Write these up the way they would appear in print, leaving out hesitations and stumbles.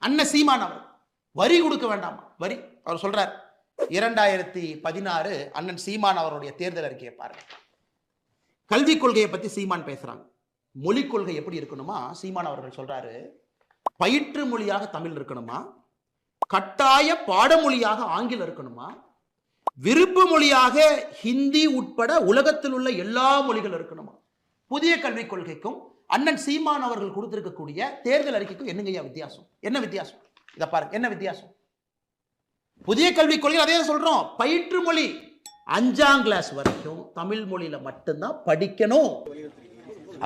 அண்ணன் சீமான் அவர் வரி கொடுக்க வேண்டாமா? வரி அவர் சொல்றார். 2016 அண்ணன் சீமான் அவருடைய தேர்தல் அறிக்கையை பாருங்க. கல்விக் கொள்கையை பத்தி சீமான் பேசுறாங்க. மொழிக் கொள்கை எப்படி இருக்கணுமா? சீமான் அவர்கள் சொல்றாரு, பயிற்று மொழியாக தமிழ் இருக்கணுமா, கட்டாய பாடமொழியாக ஆங்கிலம் இருக்கணுமா, விருப்ப மொழியாக ஹிந்தி உட்பட உலகத்தில் உள்ள எல்லா மொழிகள் இருக்கணுமா? புதிய கல்விக் கொள்கைக்கும் அண்ணன் சீமான் அவர்கள் கொடுத்திருக்கக்கூடிய தேர்தல் அறிக்கைக்கும் என்னங்கய்யா வித்தியாசம்? என்ன வித்தியாசம்? இதை பாருங்க, என்ன வித்தியாசம்? புதிய கல்விக் கொள்கை அதே சொல்றோம், பயிற்று மொழி 5ஆம் கிளாஸ் வரைக்கும் தமிழ் மொழியில மட்டும்தான் படிக்கணும்.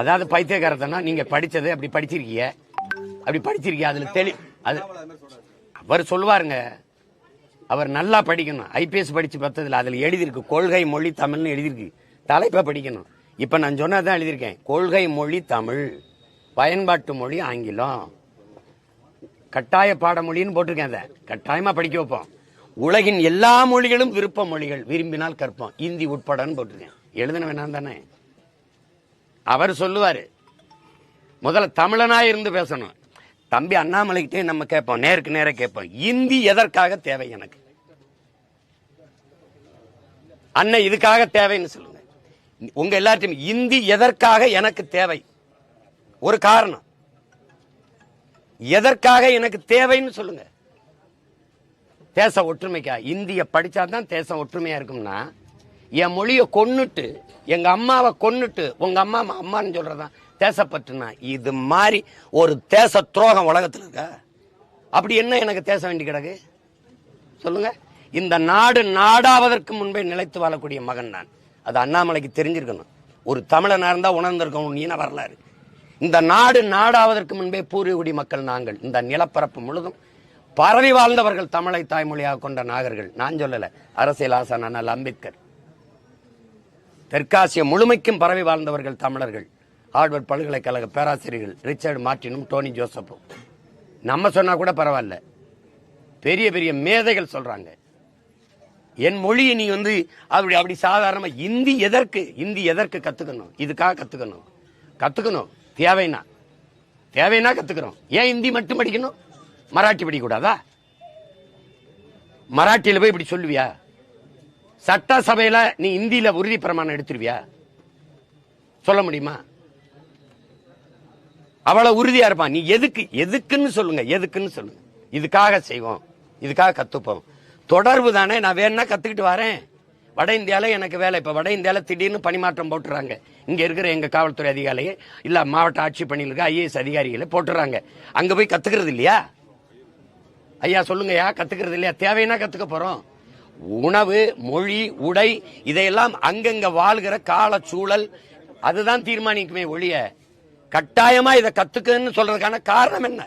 அதாவது பைத்தியக்காரத்தனா நீங்க படிச்சது அப்படி படிச்சிருக்கீங்க, அதுல அது அவர் சொல்லுவாருங்க. அவர் நல்லா படிக்கணும். ஐபிஎஸ் படிச்சு பார்த்ததுல அதுல எழுதியிருக்கு கொள்கை மொழி தமிழ்னு எழுதியிருக்கு. தலைப்பை படிக்கணும். இப்ப நான் சொன்னதான் எழுதியிருக்கேன். கொள்கை மொழி தமிழ், பயன்பாட்டு மொழி ஆங்கிலம், கட்டாய பாடமொழின்னு போட்டிருக்கேன். அதை கட்டாயமா படிக்க வைப்போம். உலகின் எல்லா மொழிகளும் விருப்ப மொழிகள், விரும்பினால் கற்போம், இந்தி உட்படன்னு போட்டிருக்கேன். எழுதின வேணாம் தானே? அவர் சொல்லுவாரு, முதல்ல தமிழனா இருந்து பேசணும். தம்பி அண்ணாமலைக்கிட்டே நம்ம கேட்போம், நேருக்கு நேர கேட்போம், இந்தி எதற்காக தேவை எனக்கு? அண்ணன் இதுக்காக தேவைன்னு சொல்லுங்க. உங்க எல்லாத்தையும் இந்தி எதற்காக எனக்கு தேவை? ஒரு காரணம், எதற்காக எனக்கு தேவைன்னு சொல்லுங்க. தேச ஒற்றுமைக்கா? இந்திய படிச்சாதான் தேசம் ஒற்றுமையா இருக்கும்னா, என் மொழியை கொன்னுட்டு எங்க அம்மாவை கொன்னுட்டு உங்க அம்மா அம்மான்னு சொல்றதான் தேசப்பற்றுனா? இது மாதிரி ஒரு தேச துரோகம் உலகத்தில் இருக்கா? அப்படி என்ன எனக்கு தேச வேண்டி கிடக்கு சொல்லுங்க. இந்த நாடு நாடாவதற்கு முன்பே நிலைத்து வாழக்கூடிய மகன் நான். அது அண்ணாமலைக்கு தெரிஞ்சிருக்கணும். ஒரு தமிழனா இருந்தா உணர்ந்திருக்கணும் நீன வரலாறு. இந்த நாடு நாடாவதற்கு முன்பே பூர்வீகுடி மக்கள் நாங்கள். இந்த நிலப்பரப்பு முழுதும் பரவி வாழ்ந்தவர்கள், தமிழை தாய்மொழியாக கொண்ட நாகர்கள். நான் சொல்லல, அரசியல் ஆசான் அண்ணல் அம்பேத்கர். தெற்காசிய முழுமைக்கும் பரவி வாழ்ந்தவர்கள் தமிழர்கள். ஹார்வர்ட் பல்கலைக்கழக பேராசிரியர்கள் ரிச்சர்ட் மார்டினும் டோனி ஜோசப்பும். நம்ம சொன்னா கூட பரவாயில்ல, பெரிய பெரிய மேதைகள் சொல்றாங்க. என் மொழியை நீ அப்படி சாதாரணமா இந்தி எதற்கு கத்துக்கணும்? இதுக்காக கத்துக்கணும். தேவைன்னா கத்துக்கிறோம். ஏன் இந்தி மட்டும் படிக்கணும்? மராட்டி படிக்க கூடாதா? மராட்டியில போய் இப்படி சொல்லுவியா? சட்டசபையில நீ இந்தியில உறுதி பிரமாணம் எடுத்துருவியா? சொல்ல முடியுமா? அவ்வளவு உறுதியா இருப்பான். நீ எதுக்குன்னு சொல்லுங்க. இதுக்காக செய்வோம், இதுக்காக கத்துப்போம். தொடர்பு தானே. நான் வேணா கத்துக்கிட்டு வரேன். வட இந்தியால எனக்கு வேலை. இப்ப வட இந்தியால திடீர்னு பணிமாற்றம் போட்டுறாங்க. இங்க இருக்கிற எங்க காவல்துறை அதிகாரிகளே இல்ல மாவட்ட ஆட்சி பணியில் இருக்க ஐஏஎஸ் அதிகாரிகளை போட்டுறாங்க. அங்க போய் கத்துக்கிறது இல்லையா? ஐயா சொல்லுங்கய்யா, கத்துக்கிறது இல்லையா? தேவைன்னா கத்துக்க போறோம். உணவு, மொழி, உடை, இதையெல்லாம் அங்கங்க வாழ்கிற கால சூழல் அதுதான் தீர்மானிக்குமே ஒழிய கட்டாயமா இதை கத்துக்கன்னு சொல்றதுக்கான காரணம் என்ன?